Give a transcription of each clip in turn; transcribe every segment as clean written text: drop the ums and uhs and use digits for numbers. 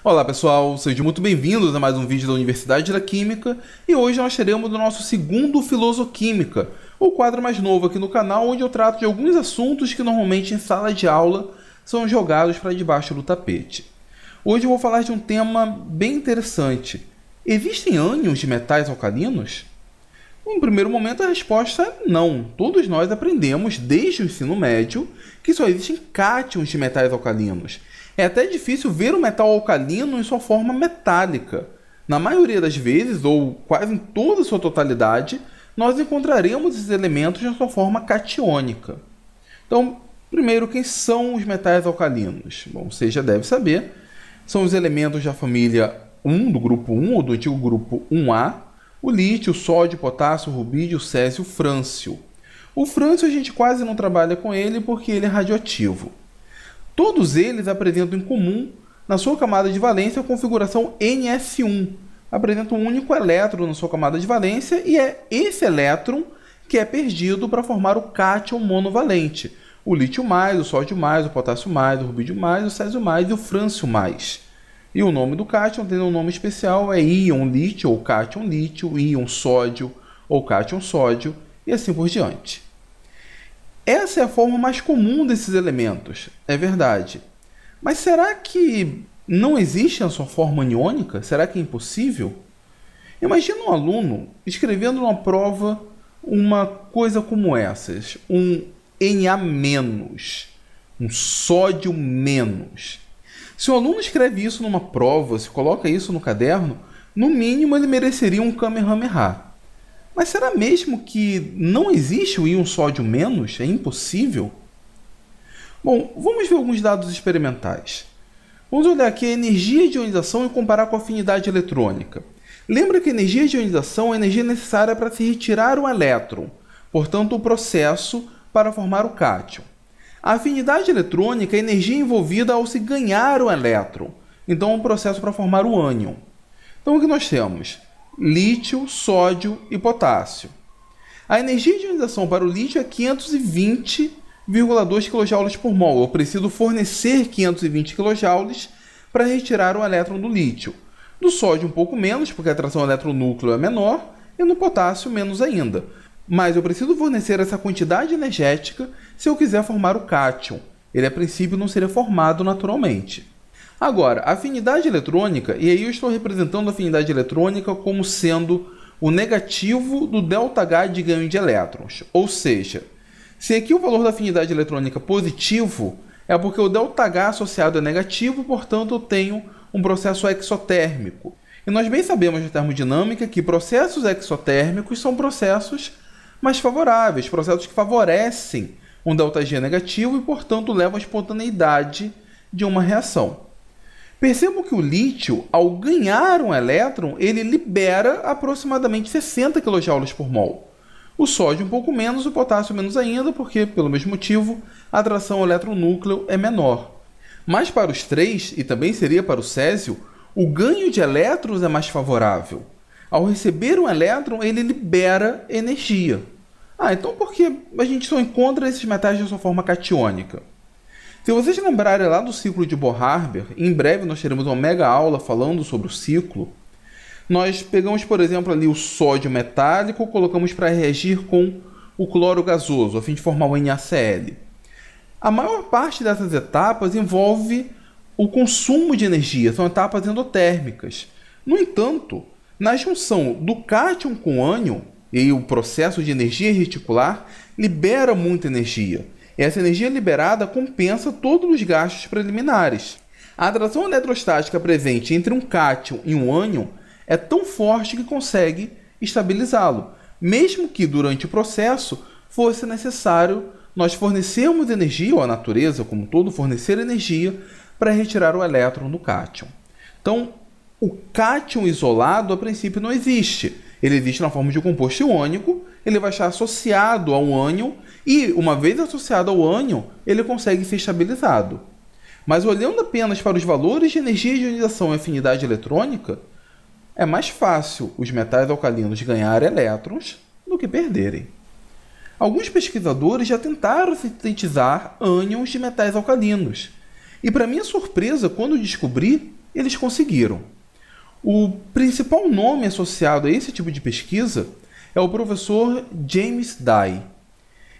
Olá pessoal, sejam muito bem-vindos a mais um vídeo da Universidade da Química e hoje nós teremos do nosso segundo Filosoquímica, o quadro mais novo aqui no canal, onde eu trato de alguns assuntos que normalmente em sala de aula são jogados para debaixo do tapete. Hoje eu vou falar de um tema bem interessante. Existem ânions de metais alcalinos? Em primeiro momento a resposta é não. Todos nós aprendemos desde o ensino médio que só existem cátions de metais alcalinos. É até difícil ver o metal alcalino em sua forma metálica. Na maioria das vezes, ou quase em toda a sua totalidade, nós encontraremos esses elementos na sua forma catiônica. Então, primeiro, quem são os metais alcalinos? Bom, você já deve saber. São os elementos da família 1, do grupo 1, ou do antigo grupo 1A, o lítio, o sódio, o potássio, o rubídio, o césio e o frâncio. O frâncio a gente quase não trabalha com ele porque ele é radioativo. Todos eles apresentam em comum, na sua camada de valência, a configuração Ns1. Apresentam um único elétron na sua camada de valência e é esse elétron que é perdido para formar o cátion monovalente. O lítio mais, o sódio mais, o potássio mais, o rubídio mais, o césio mais e o frâncio mais. E o nome do cátion tem um nome especial, é íon lítio ou cátion lítio, íon sódio ou cátion sódio e assim por diante. Essa é a forma mais comum desses elementos, é verdade. Mas será que não existe a sua forma aniônica? Será que é impossível? Imagina um aluno escrevendo numa prova uma coisa como essas, um Na-, um sódio menos. Se o aluno escreve isso numa prova, se coloca isso no caderno, no mínimo ele mereceria um Kamehameha. Mas será mesmo que não existe o íon sódio menos? É impossível? Bom, vamos ver alguns dados experimentais. Vamos olhar aqui a energia de ionização e comparar com a afinidade eletrônica. Lembra que a energia de ionização é a energia necessária para se retirar um elétron, portanto o processo para formar o cátion. A afinidade eletrônica é a energia envolvida ao se ganhar um elétron, então é um processo para formar o ânion. Então o que nós temos? Lítio, sódio e potássio. A energia de ionização para o lítio é 520,2 kJ por mol. Eu preciso fornecer 520 kJ para retirar um elétron do lítio. Do sódio um pouco menos, porque a atração eletronúcleo é menor, e no potássio menos ainda. Mas eu preciso fornecer essa quantidade energética se eu quiser formar o cátion. Ele a princípio não seria formado naturalmente. Agora, a afinidade eletrônica, e aí eu estou representando a afinidade eletrônica como sendo o negativo do ΔH de ganho de elétrons. Ou seja, se aqui o valor da afinidade eletrônica é positivo, é porque o ΔH associado é negativo, portanto eu tenho um processo exotérmico. E nós bem sabemos na termodinâmica que processos exotérmicos são processos mais favoráveis, processos que favorecem um ΔG negativo e, portanto, levam à espontaneidade de uma reação. Percebam que o lítio, ao ganhar um elétron, ele libera aproximadamente 60 kJ por mol. O sódio um pouco menos, o potássio menos ainda, porque, pelo mesmo motivo, a atração ao eletronúcleo é menor. Mas para os três, e também seria para o césio, o ganho de elétrons é mais favorável. Ao receber um elétron, ele libera energia. Então por que a gente só encontra esses metais de sua forma catiônica? Se vocês lembrarem lá do ciclo de Bohr-Haber, em breve nós teremos uma mega aula falando sobre o ciclo, nós pegamos, por exemplo, ali o sódio metálico, colocamos para reagir com o cloro gasoso, a fim de formar o NaCl. A maior parte dessas etapas envolve o consumo de energia, são etapas endotérmicas. No entanto, na junção do cátion com o ânion, e o processo de energia reticular libera muita energia. Essa energia liberada compensa todos os gastos preliminares. A atração eletrostática presente entre um cátion e um ânion é tão forte que consegue estabilizá-lo, mesmo que durante o processo fosse necessário nós fornecermos energia, ou a natureza como um todo fornecer energia, para retirar o elétron do cátion. Então, o cátion isolado, a princípio, não existe. Ele existe na forma de um composto iônico, ele vai estar associado a um ânion, e uma vez associado ao ânion, ele consegue ser estabilizado. Mas olhando apenas para os valores de energia de ionização e afinidade eletrônica, é mais fácil os metais alcalinos ganharem elétrons do que perderem. Alguns pesquisadores já tentaram sintetizar ânions de metais alcalinos. E para minha surpresa, quando descobri, eles conseguiram. O principal nome associado a esse tipo de pesquisa é o professor James Dye.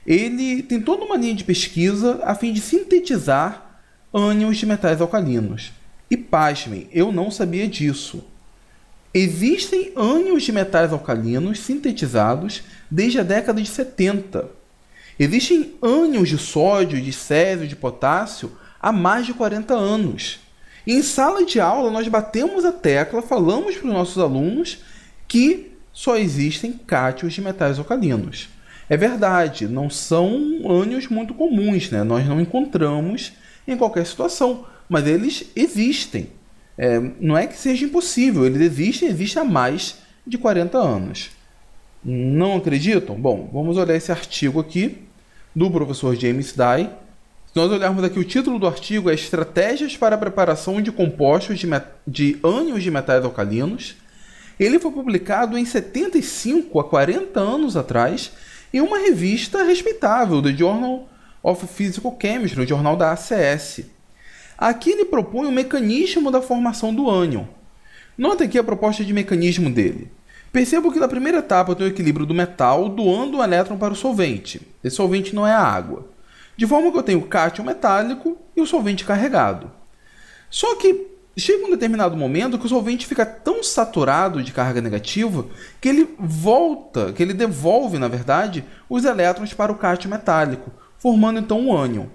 Ele tem toda uma linha de pesquisa a fim de sintetizar ânions de metais alcalinos. E pasmem, eu não sabia disso. Existem ânions de metais alcalinos sintetizados desde a década de 70. Existem ânions de sódio, de césio, de potássio há mais de 40 anos. E em sala de aula nós batemos a tecla, falamos para os nossos alunos que só existem cátions de metais alcalinos. É verdade, não são ânions muito comuns, né? Nós não encontramos em qualquer situação, mas eles existem. Não é que seja impossível, eles existem há mais de 40 anos. Não acreditam? Bom, vamos olhar esse artigo aqui do professor James Dye. Se nós olharmos aqui, o título do artigo é Estratégias para a preparação de compostos de ânions de metais alcalinos. Ele foi publicado em 75, há 40 anos atrás, em uma revista respeitável, The Journal of Physical Chemistry, o jornal da ACS. Aqui ele propõe o mecanismo da formação do ânion. Nota aqui a proposta de mecanismo dele. Percebo que na primeira etapa tem o equilíbrio do metal doando um elétron para o solvente. Esse solvente não é a água. De forma que eu tenho o cátion metálico e o solvente carregado. Só que chega um determinado momento que o solvente fica tão saturado de carga negativa que ele devolve, na verdade, os elétrons para o cátion metálico, formando então um ânion.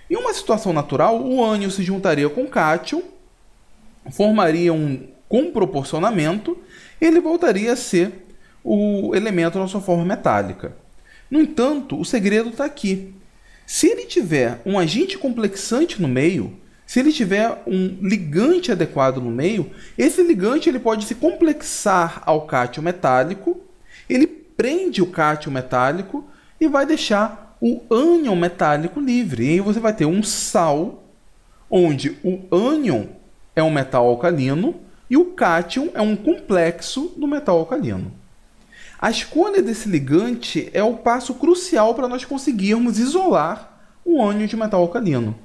Em uma situação natural, o ânion se juntaria com o cátion, formaria um comproporcionamento e ele voltaria a ser o elemento na sua forma metálica. No entanto, o segredo está aqui. Se ele tiver um agente complexante no meio, se ele tiver um ligante adequado no meio, esse ligante ele pode se complexar ao cátion metálico, ele prende o cátion metálico e vai deixar o ânion metálico livre. E aí você vai ter um sal, onde o ânion é um metal alcalino e o cátion é um complexo do metal alcalino. A escolha desse ligante é o passo crucial para nós conseguirmos isolar o ânion de metal alcalino.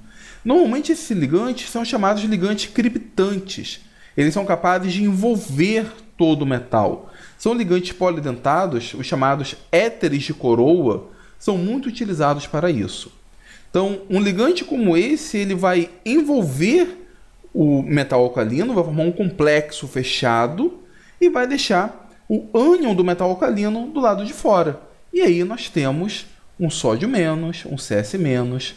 Normalmente esses ligantes são chamados de ligantes criptantes. Eles são capazes de envolver todo o metal. São ligantes polidentados, os chamados éteres de coroa, são muito utilizados para isso. Então, um ligante como esse, ele vai envolver o metal alcalino, vai formar um complexo fechado e vai deixar o ânion do metal alcalino do lado de fora. E aí nós temos um sódio menos, um CS menos,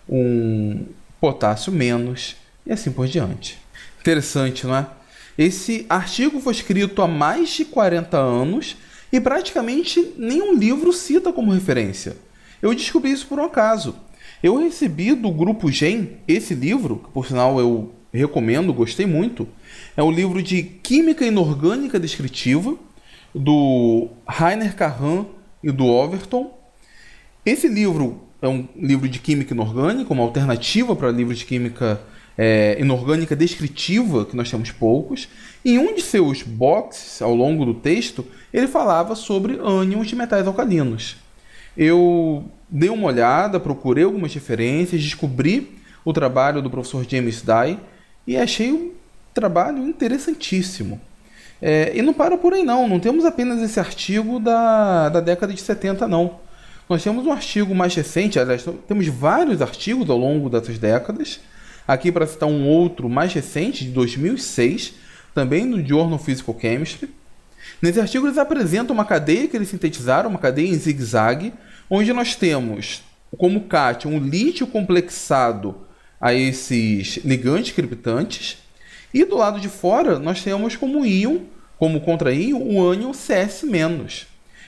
um potássio menos e assim por diante. Interessante, não é? Esse artigo foi escrito há mais de 40 anos e praticamente nenhum livro cita como referência. Eu descobri isso por um acaso. Eu recebi do Grupo GEM esse livro, que por sinal eu recomendo, gostei muito. É um livro de Química Inorgânica Descritiva, do Rainer Carran e do Overton. Esse livro é um livro de Química Inorgânica, uma alternativa para livros de Química Inorgânica Descritiva, que nós temos poucos. Em um de seus boxes, ao longo do texto, ele falava sobre ânions de metais alcalinos. Eu dei uma olhada, procurei algumas referências, descobri o trabalho do professor James Dye e achei um trabalho interessantíssimo. E não para por aí não temos apenas esse artigo da década de 70 não. Nós temos um artigo mais recente, aliás, temos vários artigos ao longo dessas décadas. Aqui para citar um outro mais recente, de 2006, também no Journal of Physical Chemistry. Nesse artigo eles apresentam uma cadeia que eles sintetizaram, uma cadeia em zigue-zague, onde nós temos como cátion um lítio complexado a esses ligantes criptantes, e do lado de fora nós temos como íon, como contra-íon, o ânion CS-.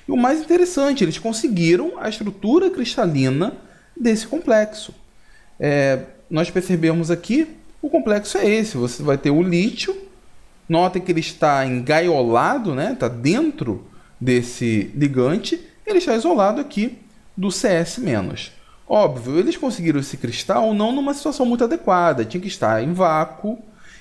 E o mais interessante, eles conseguiram a estrutura cristalina desse complexo. Nós percebemos aqui, o complexo é esse, você vai ter o lítio, notem que ele está engaiolado, né? Está dentro desse ligante, ele está isolado aqui do CS-. Óbvio, eles conseguiram esse cristal não numa situação muito adequada, tinha que estar em vácuo,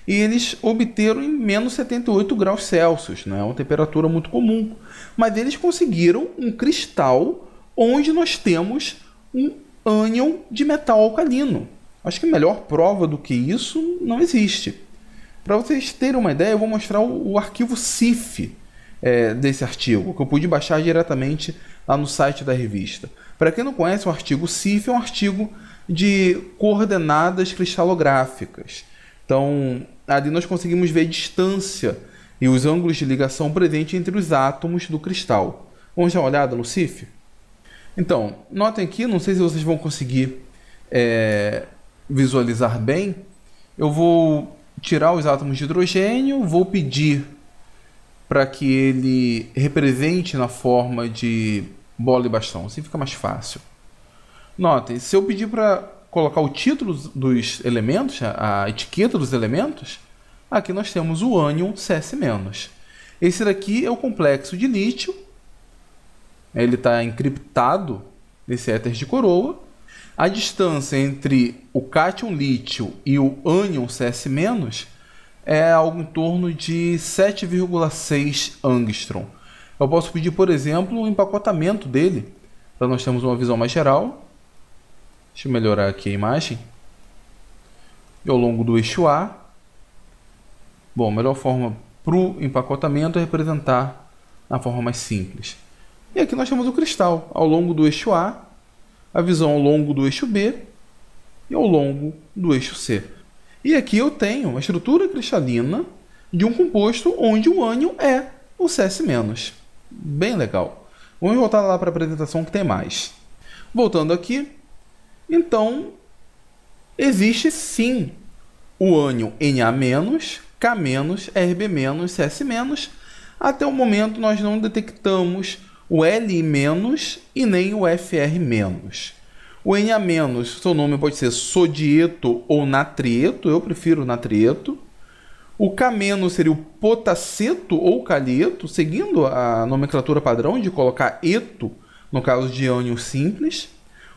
e eles obteram em menos 78 graus Celsius, né? Uma temperatura muito comum. Mas eles conseguiram um cristal onde nós temos um ânion de metal alcalino. Acho que melhor prova do que isso não existe. Para vocês terem uma ideia, eu vou mostrar o arquivo CIF desse artigo, que eu pude baixar diretamente lá no site da revista. Para quem não conhece, o artigo CIF é um artigo de coordenadas cristalográficas. Então, ali nós conseguimos ver a distância e os ângulos de ligação presentes entre os átomos do cristal. Vamos dar uma olhada no CIF? Então, notem aqui, não sei se vocês vão conseguir visualizar bem. Eu vou tirar os átomos de hidrogênio, vou pedir para que ele represente na forma de bola e bastão, assim fica mais fácil. Notem, se eu pedir para colocar o título dos elementos, a etiqueta dos elementos, aqui nós temos o ânion CS-. Esse daqui é o complexo de lítio, ele está encriptado nesse éter de coroa. A distância entre o cátion lítio e o ânion CS- é algo em torno de 7,6 angstrom. Eu posso pedir, por exemplo, um empacotamento dele, para nós termos uma visão mais geral. Deixa eu melhorar aqui a imagem. E ao longo do eixo A. Bom, a melhor forma para o empacotamento é representar na forma mais simples. E aqui nós temos o cristal ao longo do eixo A, a visão ao longo do eixo B e ao longo do eixo C. E aqui eu tenho uma estrutura cristalina de um composto onde o ânion é o CS-. Bem legal. Vamos voltar lá para a apresentação que tem mais. Voltando aqui, então, existe sim o ânion Na-, K-, Rb-, CS-. Até o momento nós não detectamos o Li- e nem o Fr-. O Na-, seu nome pode ser sodieto ou natrieto, eu prefiro natrieto. O K- seria o potasseto ou calieto, seguindo a nomenclatura padrão de colocar eto no caso de ânion simples.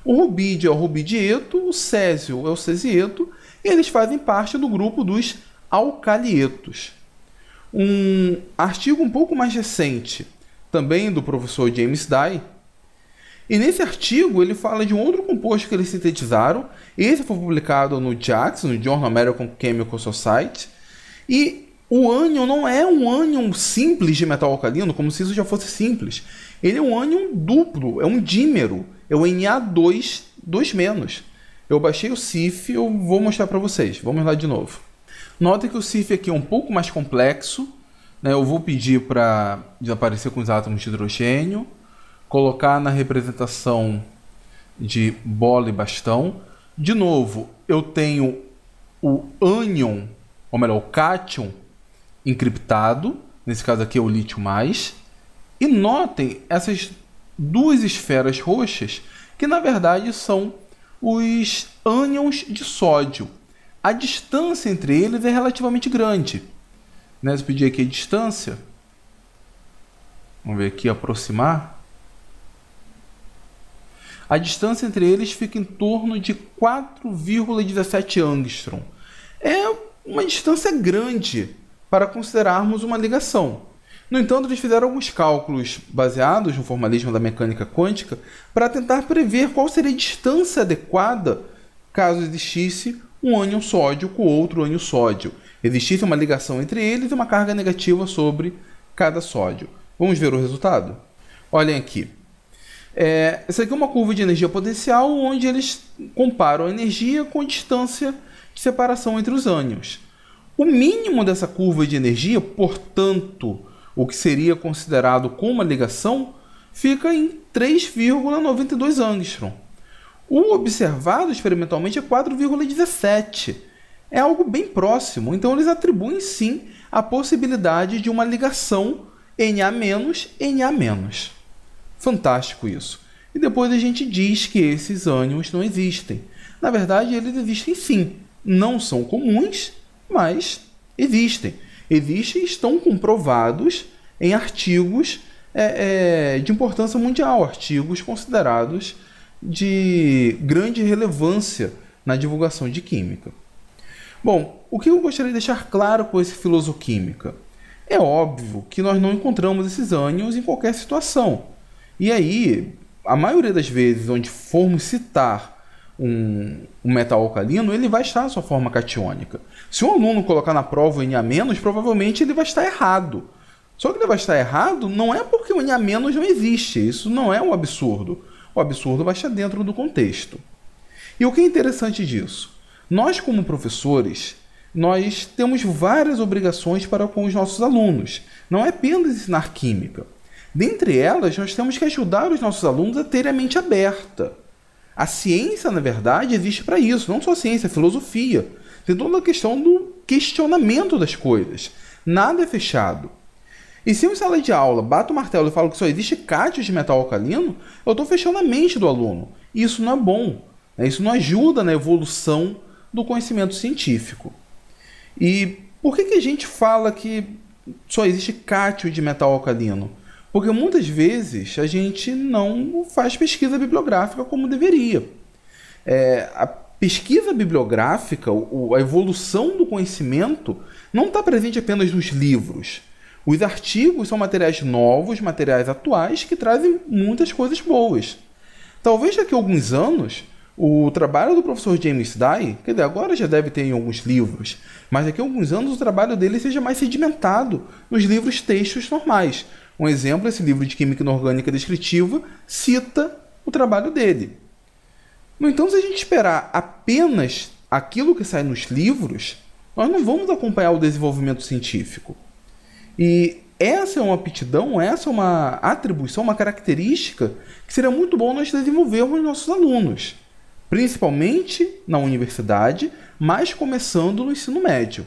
O rubídio é o rubidieto, o césio é o cesieto, e eles fazem parte do grupo dos alcalietos. Um artigo um pouco mais recente, também do professor James Dye, e nesse artigo ele fala de um outro composto que eles sintetizaram. Esse foi publicado no JACS, no Journal American Chemical Society. E o ânion não é um ânion simples de metal alcalino, como se isso já fosse simples. Ele é um ânion duplo, é um dímero, é o Na2 2-. Eu baixei o CIF, eu vou mostrar para vocês. Vamos lá de novo. Notem que o CIF aqui é um pouco mais complexo, né? Eu vou pedir para desaparecer com os átomos de hidrogênio, colocar na representação de bola e bastão. De novo, eu tenho o ânion, ou melhor, o cátion encriptado. Nesse caso aqui é o lítio mais. E notem essas duas esferas roxas, que na verdade são os ânions de sódio. A distância entre eles é relativamente grande. Se eu pedir aqui a distância, vamos ver aqui, aproximar. A distância entre eles fica em torno de 4,17 angstrom. É uma distância grande para considerarmos uma ligação. No entanto, eles fizeram alguns cálculos baseados no formalismo da mecânica quântica para tentar prever qual seria a distância adequada caso existisse um ânion sódio com outro ânion sódio. Existisse uma ligação entre eles e uma carga negativa sobre cada sódio. Vamos ver o resultado? Olhem aqui. Essa aqui é uma curva de energia potencial onde eles comparam a energia com a distância de separação entre os ânions. O mínimo dessa curva de energia, portanto, o que seria considerado como uma ligação, fica em 3,92 angstrom. O observado experimentalmente é 4,17. É algo bem próximo, então eles atribuem sim a possibilidade de uma ligação Na-Na-. Fantástico isso. E depois a gente diz que esses ânions não existem. Na verdade, eles existem sim. Não são comuns, mas existem. Existem e estão comprovados em artigos de importância mundial, artigos considerados de grande relevância na divulgação de química. Bom, o que eu gostaria de deixar claro com esse Filosoquímica? É óbvio que nós não encontramos esses ânions em qualquer situação. E aí, a maioria das vezes onde formos citar um metal alcalino, ele vai estar na sua forma catiônica. Se um aluno colocar na prova o Na-, provavelmente ele vai estar errado. Só que ele vai estar errado não é porque o Na- não existe. Isso não é um absurdo. O absurdo vai estar dentro do contexto. E o que é interessante disso? Nós, como professores, nós temos várias obrigações para com os nossos alunos. Não é apenas ensinar química. Dentre elas, nós temos que ajudar os nossos alunos a terem a mente aberta. A ciência, na verdade, existe para isso. Não só a ciência, a filosofia. Tem toda a questão do questionamento das coisas. Nada é fechado. E se eu em sala de aula bato o martelo e falo que só existe cátions de metal alcalino, eu estou fechando a mente do aluno. E isso não é bom. Isso não ajuda na evolução do conhecimento científico. E por que a gente fala que só existe cátion de metal alcalino? Porque muitas vezes a gente não faz pesquisa bibliográfica como deveria. A pesquisa bibliográfica, a evolução do conhecimento, não está presente apenas nos livros. Os artigos são materiais novos, materiais atuais, que trazem muitas coisas boas. Talvez daqui a alguns anos, o trabalho do professor James Dye, quer dizer, agora já deve ter em alguns livros, mas daqui a alguns anos o trabalho dele seja mais sedimentado nos livros textos normais. Um exemplo, esse livro de Química Inorgânica Descritiva cita o trabalho dele. No entanto, se a gente esperar apenas aquilo que sai nos livros, nós não vamos acompanhar o desenvolvimento científico. E essa é uma aptidão, essa é uma atribuição, uma característica que seria muito bom nós desenvolvermos nos nossos alunos, principalmente na universidade, mas começando no ensino médio.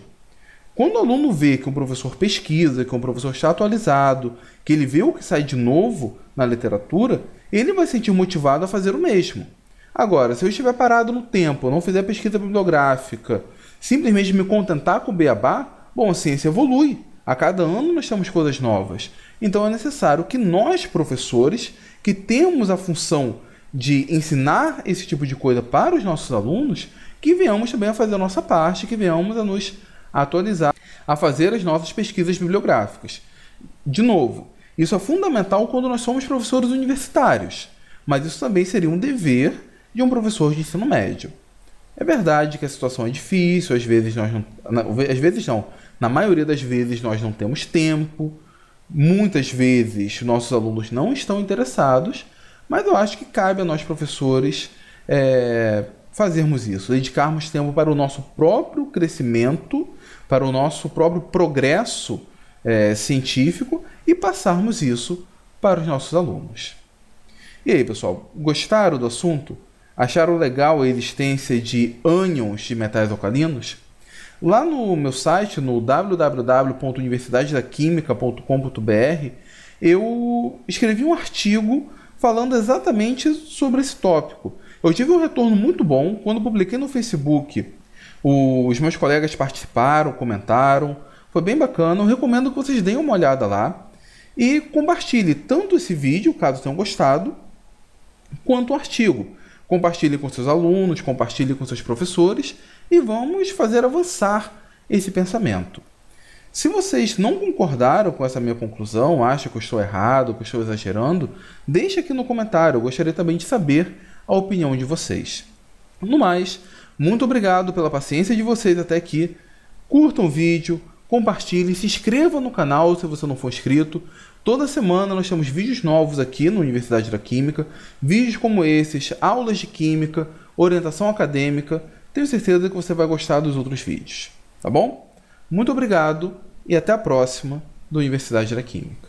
Quando o aluno vê que um professor pesquisa, que um professor está atualizado, que ele vê o que sai de novo na literatura, ele vai se sentir motivado a fazer o mesmo. Agora, se eu estiver parado no tempo, não fizer pesquisa bibliográfica, simplesmente me contentar com o beabá, bom, a ciência evolui. A cada ano nós temos coisas novas. Então é necessário que nós, professores, que temos a função de ensinar esse tipo de coisa para os nossos alunos, que venhamos também a fazer a nossa parte, que venhamos a nos atualizar, a fazer as nossas pesquisas bibliográficas. De novo, isso é fundamental quando nós somos professores universitários, mas isso também seria um dever de um professor de ensino médio. É verdade que a situação é difícil, na maioria das vezes nós não temos tempo, muitas vezes nossos alunos não estão interessados, mas eu acho que cabe a nós professores fazermos isso, dedicarmos tempo para o nosso próprio crescimento, para o nosso próprio progresso científico e passarmos isso para os nossos alunos. E aí, pessoal, gostaram do assunto? Acharam legal a existência de ânions de metais alcalinos? Lá no meu site, no www.universidadedaquimica.com.br, eu escrevi um artigo falando exatamente sobre esse tópico. Eu tive um retorno muito bom. Quando publiquei no Facebook, os meus colegas participaram, comentaram. Foi bem bacana. Eu recomendo que vocês deem uma olhada lá e compartilhe tanto esse vídeo, caso tenham gostado, quanto o artigo. Compartilhe com seus alunos, compartilhe com seus professores e vamos fazer avançar esse pensamento. Se vocês não concordaram com essa minha conclusão, acham que eu estou errado, que eu estou exagerando, deixe aqui no comentário. Eu gostaria também de saber a opinião de vocês. No mais, muito obrigado pela paciência de vocês até aqui. Curtam o vídeo, compartilhem, se inscrevam no canal se você não for inscrito. Toda semana nós temos vídeos novos aqui na Universidade da Química, vídeos como esses, aulas de química, orientação acadêmica. Tenho certeza que você vai gostar dos outros vídeos, tá bom? Muito obrigado e até a próxima do Universidade da Química.